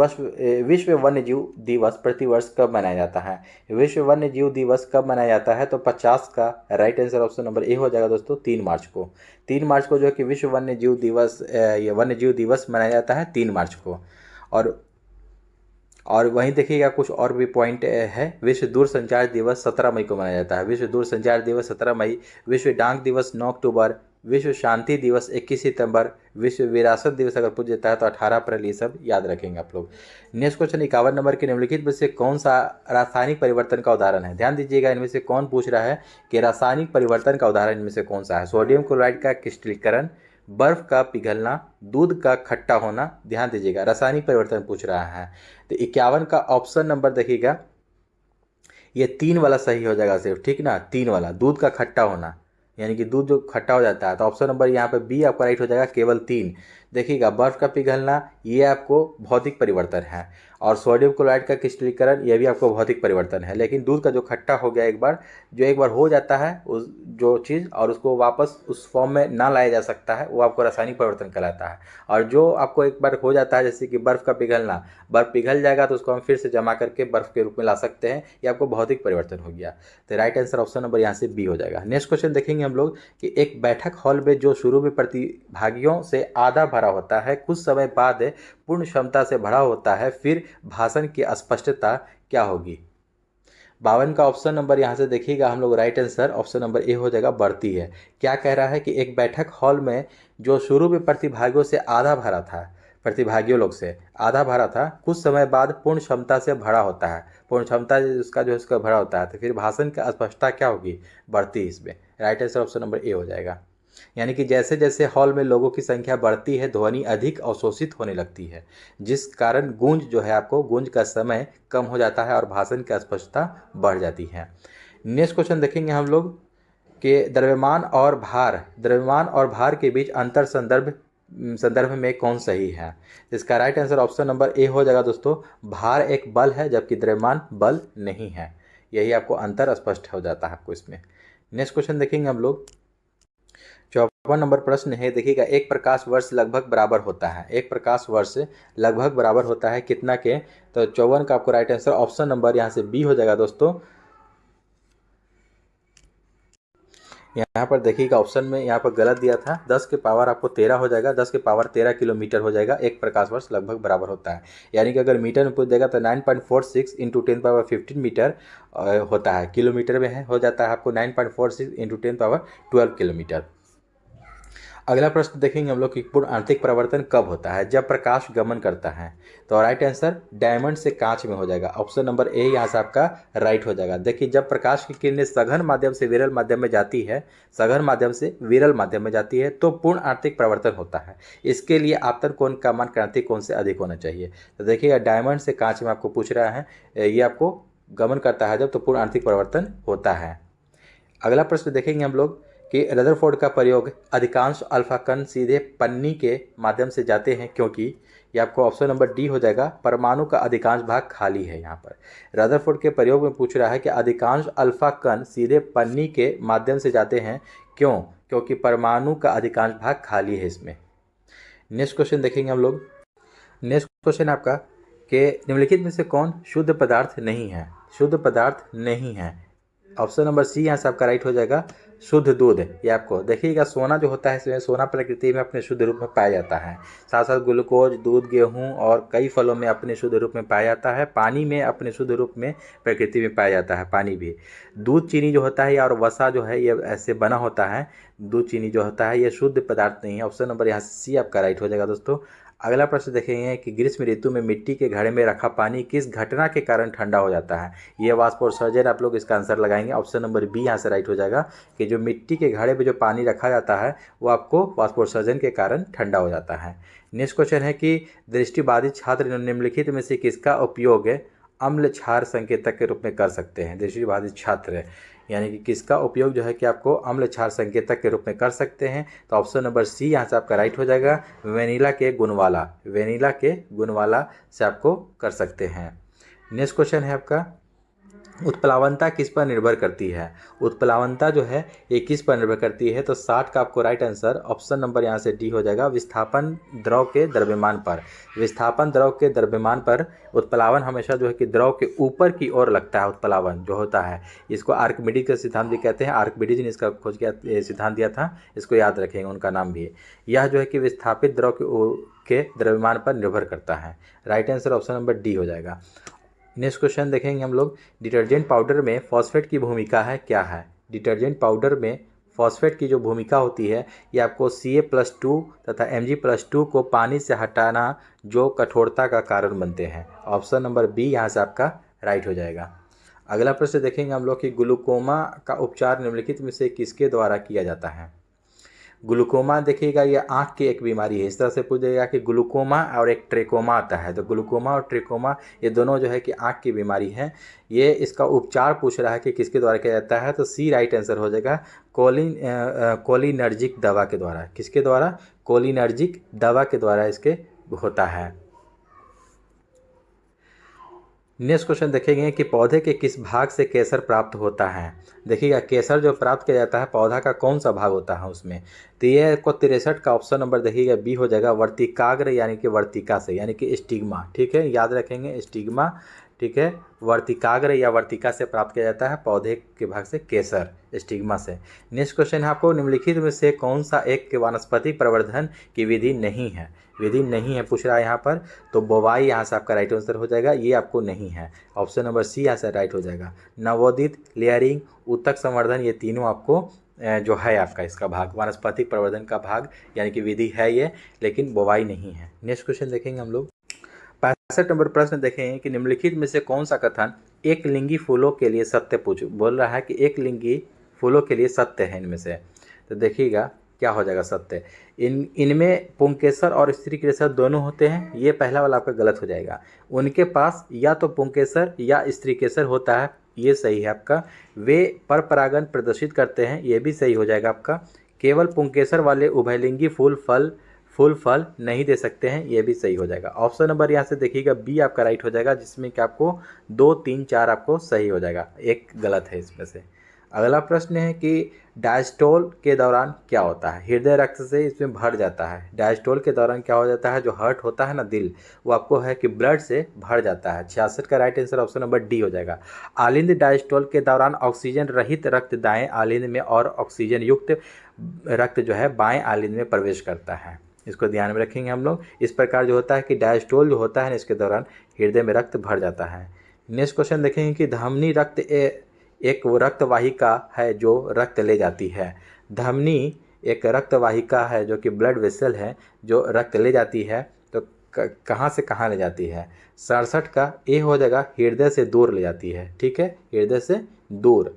विश्व वन्य जीव दिवस प्रतिवर्ष कब मनाया जाता है। विश्व वन्य जीव दिवस कब मनाया जाता है, तो 50 का right answer option number A हो जाएगा दोस्तों, 3 मार्च को। 3 मार्च को जो है कि विश्व वन्य जीव दिवस, ये वन्य जीव दिवस मनाया जाता है 3 मार्च को। और वहीं देखिएगा कुछ और भी पॉइंट है। विश्व दूरसंचार दिवस 17 मई को मनाया जाता है, विश्व दूरसंचार दिवस 17 मई। विश्व डाक दिवस 9 अक्टूबर। विश्व शांति दिवस 21 सितंबर। विश्व विरासत दिवस अगर पूछ देता है तो 18 अप्रैल। ये सब याद रखेंगे आप लोग। नेक्स्ट क्वेश्चन 51 नंबर के निम्नलिखित में से कौन सा रासायनिक परिवर्तन का उदाहरण है। ध्यान दीजिएगा, इनमें से कौन पूछ रहा है कि रासायनिक परिवर्तन का उदाहरण इनमें से कौन सा है। सोडियम क्लोराइड का क्रिस्टलीकरण, बर्फ का पिघलना, दूध का खट्टा होना। ध्यान दीजिएगा, रासायनिक परिवर्तन पूछ रहा है। तो 51 का ऑप्शन नंबर देखिएगा, ये 3 वाला सही हो जाएगा सिर्फ, ठीक ना, 3 वाला, दूध का खट्टा होना, यानी कि दूध जो खट्टा हो जाता है। तो ऑप्शन नंबर यहाँ पे बी आपका राइट हो जाएगा, केवल 3। देखिएगा, बर्फ का पिघलना ये आपको भौतिक परिवर्तन है, और सोडियम क्लोराइड का क्रिस्टलीकरण ये भी आपको भौतिक परिवर्तन है। लेकिन दूध का जो खट्टा हो गया एक बार हो जाता है उस जो चीज़, और उसको वापस उस फॉर्म में ना लाया जा सकता है, वो आपको रासायनिक परिवर्तन कहलाता है। और जो आपको एक बार हो जाता है, जैसे कि बर्फ़ का पिघलना, बर्फ़ पिघल जाएगा तो उसको हम फिर से जमा करके बर्फ़ के रूप में ला सकते हैं, ये आपको भौतिक परिवर्तन हो गया। तो राइट आंसर ऑप्शन नंबर यहाँ से बी हो जाएगा। नेक्स्ट क्वेश्चन देखेंगे हम लोग कि एक बैठक हॉल में जो शुरू में प्रतिभागियों से आधा भरा होता है, कुछ समय बाद पूर्ण क्षमता से भरा होता है, फिर भाषण की स्पष्टता क्या होगी। 52 का ऑप्शन नंबर यहाँ से देखिएगा हम लोग, right answer option number A हो जाएगा, बढ़ती है। क्या कह रहा है कि एक बैठक हॉल में जो शुरू में प्रतिभागियों से आधा भरा था, प्रतिभागियों लोग से आधा भरा था, कुछ समय बाद पूर्ण क्षमता से भरा होता है, पूर्ण क्षमता उसका जो है उसका भरा होता है, तो फिर भाषण की स्पष्टता क्या होगी, बढ़ती। इसमें right answer option number A हो जाएगा। यानी कि जैसे जैसे हॉल में लोगों की संख्या बढ़ती है, ध्वनि अधिक अवशोषित होने लगती है, जिस कारण गूंज जो है आपको, गूंज का समय कम हो जाता है और भाषण की स्पष्टता बढ़ जाती है। नेक्स्ट क्वेश्चन देखेंगे हम लोग कि द्रव्यमान और भार के बीच अंतर संदर्भ में कौन सही है। इसका right answer option number A हो जाएगा दोस्तों, भार एक बल है जबकि द्रव्यमान बल नहीं है। यही आपको अंतर स्पष्ट हो जाता है आपको इसमें। नेक्स्ट क्वेश्चन देखेंगे हम लोग। 54 नंबर प्रश्न है, देखिएगा, एक प्रकाश वर्ष लगभग बराबर होता है, एक प्रकाश वर्ष लगभग बराबर होता है कितना के। तो 54 का आपको राइट आंसर ऑप्शन नंबर यहाँ से बी हो जाएगा दोस्तों। यहाँ पर देखिएगा ऑप्शन में यहाँ पर गलत दिया था, 10 के पावर आपको 13 हो जाएगा, 10 के पावर 13 किलोमीटर हो जाएगा, एक प्रकाश वर्ष लगभग बराबर होता है। यानी कि अगर मीटर में पूछ देगा तो 9.46 इंटू 10 पावर 15 मीटर होता है, किलोमीटर में है हो जाता है आपको 9.46 इंटू 10 पावर 12 किलोमीटर। अगला प्रश्न देखेंगे हम लोग कि पूर्ण आंतरिक परावर्तन कब होता है, जब प्रकाश गमन करता है। तो राइट आंसर डायमंड से कांच में हो जाएगा, ऑप्शन नंबर ए यहाँ से आपका राइट हो जाएगा। देखिए, जब प्रकाश की किरणें सघन माध्यम से विरल माध्यम में जाती है, सघन माध्यम से विरल माध्यम में जाती है तो पूर्ण आंतरिक परावर्तन होता है। इसके लिए आपतन कोण का मान क्रांतिक कोण से अधिक होना चाहिए। तो देखिएगा, डायमंड से कांच में आपको पूछ रहा है, ये आपको गमन करता है जब, तो पूर्ण आंतरिक परावर्तन होता है। अगला प्रश्न देखेंगे हम लोग कि रदरफोर्ड का प्रयोग अधिकांश अल्फा कण सीधे पन्नी के माध्यम से जाते हैं क्योंकि, ये आपको ऑप्शन नंबर डी हो जाएगा, परमाणु का अधिकांश भाग खाली है। यहाँ पर रदरफोर्ड के प्रयोग में पूछ रहा है कि अधिकांश अल्फा कण सीधे पन्नी के माध्यम से जाते हैं क्यों, क्योंकि परमाणु का अधिकांश भाग खाली है इसमें। नेक्स्ट क्वेश्चन देखेंगे हम लोग। नेक्स्ट क्वेश्चन आपका कि निम्नलिखित में से कौन शुद्ध पदार्थ नहीं है, शुद्ध पदार्थ नहीं है। ऑप्शन नंबर सी यहाँ से आपका राइट हो जाएगा, शुद्ध दूध, ये आपको देखिएगा सोना जो होता है इसमें सोना प्रकृति में अपने शुद्ध रूप में पाया जाता है। साथ साथ ग्लूकोज, दूध, गेहूं और कई फलों में अपने शुद्ध रूप में पाया जाता है। पानी में अपने शुद्ध रूप में प्रकृति में पाया जाता है, पानी भी। दूध, चीनी जो होता है और वसा जो है ये ऐसे बना होता है। दूध, चीनी जो होता है ये शुद्ध पदार्थ नहीं है। ऑप्शन नंबर यहाँ से सी आपका राइट हो जाएगा दोस्तों। अगला प्रश्न देखेंगे कि ग्रीष्म ऋतु में मिट्टी के घड़े में रखा पानी किस घटना के कारण ठंडा हो जाता है। ये वाष्पोत्सर्जन, आप लोग इसका आंसर लगाएंगे। ऑप्शन नंबर बी यहाँ से राइट हो जाएगा कि जो मिट्टी के घड़े में जो पानी रखा जाता है वो आपको वाष्पोत्सर्जन के कारण ठंडा हो जाता है। नेक्स्ट क्वेश्चन है कि दृष्टिबाधित छात्र निम्नलिखित में से किसका उपयोग अम्ल क्षार संकेतक के रूप में कर सकते हैं। दृष्टिबाधित छात्र यानी कि किसका उपयोग जो है कि आपको अम्ल क्षार संकेतक के रूप में कर सकते हैं। तो ऑप्शन नंबर सी यहाँ से आपका राइट हो जाएगा। वेनिला के गुणवाला, वेनिला के गुणवाला से आपको कर सकते हैं। नेक्स्ट क्वेश्चन है आपका उत्प्लावनता किस पर निर्भर करती है। उत्प्लावनता जो है ये किस पर निर्भर करती है। तो 60 का आपको राइट आंसर ऑप्शन नंबर यहाँ से डी हो जाएगा। विस्थापन द्रव के द्रव्यमान पर, विस्थापन द्रव के द्रव्यमान पर उत्प्लावन हमेशा जो है कि द्रव के ऊपर की ओर लगता है। उत्प्लावन जो होता है इसको आर्किमिडीज का सिद्धांत भी कहते हैं। आर्किमिडीज ने इसका खोज किया, सिद्धांत दिया था, इसको याद रखेंगे, उनका नाम भी है। यह जो है कि विस्थापित द्रव के द्रव्यमान पर निर्भर करता है। Right answer option number D हो जाएगा। नेक्स्ट क्वेश्चन देखेंगे हम लोग, डिटर्जेंट पाउडर में फॉस्फेट की भूमिका है क्या है। डिटर्जेंट पाउडर में फॉस्फेट की जो भूमिका होती है ये आपको Ca+2 तथा Mg+2 को पानी से हटाना जो कठोरता का कारण बनते हैं। ऑप्शन नंबर बी यहाँ से आपका राइट हो जाएगा। अगला प्रश्न देखेंगे हम लोग कि ग्लूकोमा का उपचार निम्नलिखित में से किसके द्वारा किया जाता है। ग्लूकोमा देखिएगा ये आँख की एक बीमारी है। इस तरह से पूछ जाएगा कि ग्लूकोमा और एक ट्रेकोमा आता है। तो ग्लूकोमा और ट्रेकोमा ये दोनों जो है कि आँख की बीमारी है। ये इसका उपचार पूछ रहा है कि किसके द्वारा किया जाता है। तो सी राइट आंसर हो जाएगा। कोलिनर्जिक दवा के द्वारा। किसके द्वारा? कोलिनर्जिक दवा के द्वारा इसके होता है। नेक्स्ट क्वेश्चन देखेंगे कि पौधे के किस भाग से केसर प्राप्त होता है। देखिएगा केसर जो प्राप्त किया जाता है पौधा का कौन सा भाग होता है उसमें। तो ये को 63 का ऑप्शन नंबर देखिएगा बी हो जाएगा। वर्तिकाग्र यानी कि वर्तिका से, यानी कि स्टिग्मा। ठीक है, याद रखेंगे स्टिग्मा। ठीक है, वर्तिकाग्र या वर्तिका से प्राप्त किया जाता है पौधे के भाग से केसर, स्टिग्मा से। नेक्स्ट क्वेश्चन है आपको निम्नलिखित में से कौन सा एक वानस्पतिक प्रवर्धन की विधि नहीं है। विधि नहीं है पूछ रहा है यहाँ पर। तो बोवाई यहाँ से आपका राइट आंसर हो जाएगा। ये आपको नहीं है। ऑप्शन नंबर सी यहाँ से राइट हो जाएगा। नवोदित, लेयरिंग, ऊतक संवर्धन ये तीनों आपको जो है आपका इसका भाग, वानस्पतिक प्रवर्धन का भाग यानी कि विधि है ये, लेकिन बोवाई नहीं है। नेक्स्ट क्वेश्चन देखेंगे हम लोग। 65 नंबर प्रश्न देखेंगे कि निम्नलिखित में से कौन सा कथन एक लिंगी फूलों के लिए सत्य बोल रहा है कि एक लिंगी फूलों के लिए सत्य है इनमें से। तो देखिएगा क्या हो जाएगा सत्य। इनमें पुंकेसर और स्त्री केसर दोनों होते हैं। ये पहला वाला आपका गलत हो जाएगा। उनके पास या तो पुंकेसर या स्त्री केसर होता है, ये सही है आपका। वे पर परागण प्रदर्शित करते हैं, ये भी सही हो जाएगा आपका। केवल पुंकेसर वाले उभयलिंगी फूल फल नहीं दे सकते हैं, ये भी सही हो जाएगा। ऑप्शन नंबर यहाँ से देखिएगा बी आपका राइट हो जाएगा, जिसमें कि आपको 2, 3, 4 आपको सही हो जाएगा, एक गलत है इसमें से। अगला प्रश्न है कि डायस्टोल के दौरान क्या होता है। हृदय रक्त से इसमें भर जाता है। डायस्टोल के दौरान क्या हो जाता है, जो हर्ट होता है ना दिल, वो आपको है कि ब्लड से भर जाता है। 66 का right answer option number D हो जाएगा। आलिंद डायस्टोल के दौरान ऑक्सीजन रहित रक्त दाएं आलिंद में और ऑक्सीजन युक्त रक्त जो है बाएं आलिंद में प्रवेश करता है। इसको ध्यान में रखेंगे हम लोग। इस प्रकार जो होता है कि डायस्टोल जो होता है इसके दौरान हृदय में रक्त भर जाता है। नेक्स्ट क्वेश्चन देखेंगे कि धमनी रक्त एक रक्त वाहिका है जो रक्त ले जाती है। धमनी एक रक्त वाहिका है जो कि ब्लड वेसल है जो रक्त ले जाती है। तो कहाँ से कहाँ ले जाती है। 67 का ए हो जाएगा, हृदय से दूर ले जाती है। ठीक है, हृदय से दूर।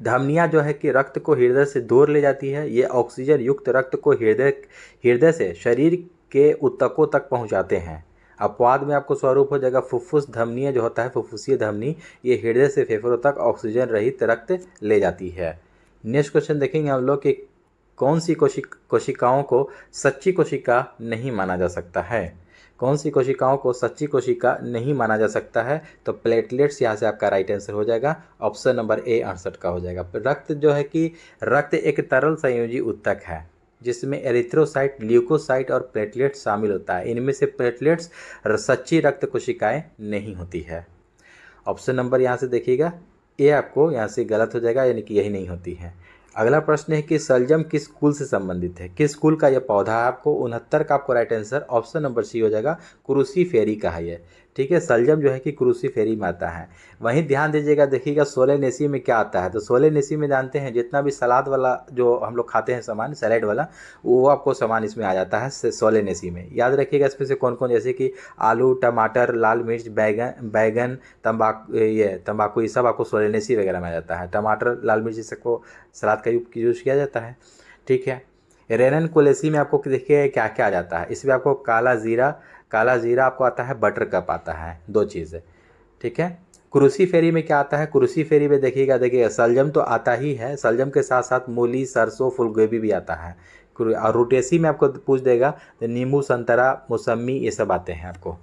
धमनियाँ जो है कि रक्त को हृदय से दूर ले जाती है। ये ऑक्सीजन युक्त रक्त को हृदय से शरीर के ऊतकों तक पहुँचाते हैं। अपवाद में आपको स्वरूप हो जाएगा फुफ्फुस धमनी जो होता है, फुफ्फुसीय धमनी, ये हृदय से फेफड़ों तक ऑक्सीजन रहित रक्त ले जाती है। नेक्स्ट क्वेश्चन देखेंगे हम लोग कि कौन सी कोशिकाओं को सच्ची कोशिका नहीं माना जा सकता है। कौन सी कोशिकाओं को सच्ची कोशिका नहीं माना जा सकता है। तो प्लेटलेट्स यहाँ से आपका राइट आंसर हो जाएगा। ऑप्शन नंबर ए 68 का हो जाएगा। रक्त जो है कि रक्त एक तरल संयोजी ऊतक है जिसमें एरिथ्रोसाइट, ल्यूकोसाइट और प्लेटलेट्स शामिल होता है। इनमें से प्लेटलेट्स सच्ची रक्त कोशिकाएं नहीं होती है। ऑप्शन नंबर यहाँ से देखिएगा ये आपको यहाँ से गलत हो जाएगा, यानी कि यही नहीं होती है। अगला प्रश्न है कि शलजम किस कुल से संबंधित है, किस कुल का यह पौधा है। आपको 69 का आपको right answer option number C हो जाएगा, क्रूसीफेरी का है ये। ठीक है, शलजम जो है कि क्रूसीफेरी में आता है। वहीं ध्यान दीजिएगा, देखिएगा सोलेनेसी में क्या आता है। तो सोलेनेसी में जानते हैं जितना भी सलाद वाला जो हम लोग खाते हैं सामान, सैलेड वाला, वो आपको सामान इसमें आ जाता है सोलेनेसी में। याद रखिएगा इसमें से कौन कौन, जैसे कि आलू, टमाटर, लाल मिर्च, बैगन, तंबाकू, ये सब आपको सोलेनेसी वगैरह में आ जाता है। टमाटर, लाल मिर्च, सबको सलाद का यूज़ किया जाता है। ठीक है, रेनन कोलेसी में आपको देखिए क्या क्या आ जाता है। इसमें आपको काला जीरा आपको आता है, बटर कप आता है, 2 चीज़ है। ठीक है, क्रूसीफेरी में क्या आता है, क्रूसीफेरी में देखिएगा शलजम तो आता ही है, शलजम के साथ साथ मूली, सरसों, फूलगोभी भी आता है। और रोटेसी में आपको पूछ देगा तो नींबू, संतरा, मौसमी, ये सब आते हैं आपको।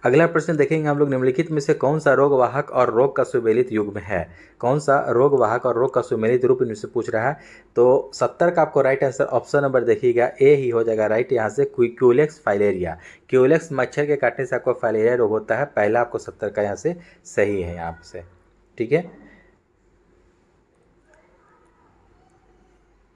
अगला प्रश्न देखेंगे हम लोग, निम्नलिखित में से कौन सा रोग वाहक और रोग का सुमेलित युग्म है। कौन सा रोग वाहक और रोग का सुमेलित रूप इनसे पूछ रहा है। तो 70 का आपको राइट आंसर ऑप्शन नंबर देखिएगा ए ही हो जाएगा राइट, यहाँ से क्यूलेक्स फाइलेरिया। क्यूलेक्स मच्छर के काटने से आपको फाइलेरिया रोग होता है। पहला आपको 70 का यहाँ से सही है यहाँ से। ठीक है,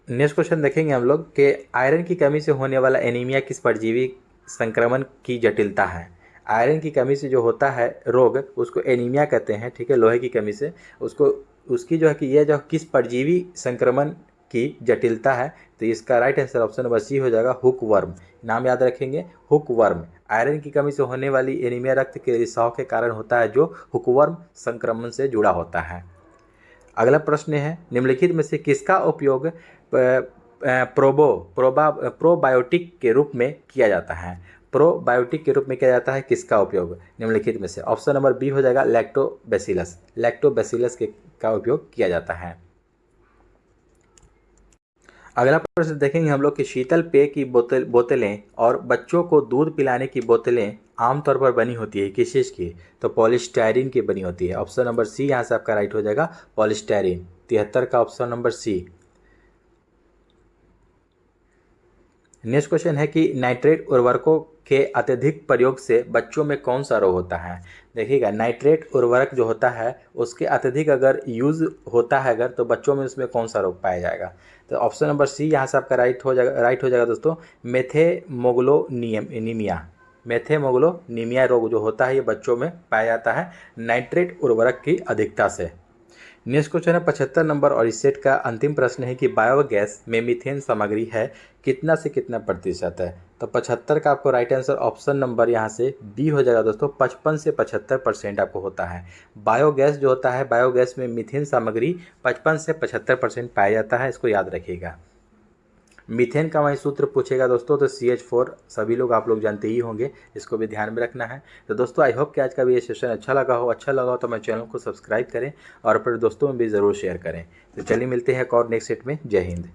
नेक्स्ट क्वेश्चन देखेंगे हम लोग कि आयरन की कमी से होने वाला एनीमिया किस परजीवी संक्रमण की जटिलता है। आयरन की कमी से जो होता है रोग, उसको एनीमिया कहते हैं। ठीक है, लोहे की कमी से उसको, उसकी जो है कि यह जो किस परजीवी संक्रमण की जटिलता है। तो इसका right answer option number C हो जाएगा, हुक वर्म। नाम याद रखेंगे, हुक वर्म। आयरन की कमी से होने वाली एनीमिया रक्त के रिसाव के कारण होता है, जो हुकवर्म संक्रमण से जुड़ा होता है। अगला प्रश्न है, निम्नलिखित में से किसका उपयोग प्रोबायोटिक के रूप में किया जाता है। प्रोबायोटिक के रूप में किया जाता है, किसका उपयोग निम्नलिखित में से। ऑप्शन नंबर बी हो जाएगा, लैक्टोबैसिलस। लैक्टोबैसिलस का उपयोग किया जाता है। अगला प्रश्न देखेंगे हम लोग कि शीतल पेय की बोतलें और बच्चों को दूध पिलाने की बोतलें आमतौर पर बनी होती है किस चीज़ की। तो पॉलीस्टायरीन की बनी होती है। ऑप्शन नंबर सी यहाँ से आपका राइट हो जाएगा, पॉलीस्टायरीन। 73 का option number C. Next question है कि नाइट्रेट उर्वरकों के अत्यधिक प्रयोग से बच्चों में कौन सा रोग होता है। देखिएगा, नाइट्रेट उर्वरक जो होता है उसके अत्यधिक अगर यूज़ होता है अगर, तो बच्चों में उसमें कौन सा रोग पाया जाएगा। तो ऑप्शन नंबर सी यहाँ से आपका राइट हो जाएगा दोस्तों, मेथेमोग्लोनीमिया रोग जो होता है ये बच्चों में पाया जाता है नाइट्रेट उर्वरक की अधिकता से। नेक्स्ट क्वेश्चन है 75 नंबर और इस सेट का अंतिम प्रश्न है कि बायोगैस में मीथेन सामग्री है कितना से कितना प्रतिशत है। तो 75 का आपको राइट आंसर ऑप्शन नंबर यहाँ से बी हो जाएगा दोस्तों, 55 से 75% आपको होता है। बायोगैस जो होता है, बायोगैस में मीथेन सामग्री 55 से 75% पाया जाता है, इसको याद रखिएगा। मीथेन का वही सूत्र पूछेगा दोस्तों, तो CH4 सभी लोग आप लोग जानते ही होंगे, इसको भी ध्यान में रखना है। तो दोस्तों आई होप कि आज का भी ये सेशन अच्छा लगा हो तो मेरे चैनल को सब्सक्राइब करें और अपने दोस्तों में भी ज़रूर शेयर करें। तो चलिए मिलते हैं एक और नेक्स्ट सेट में। जय हिंद।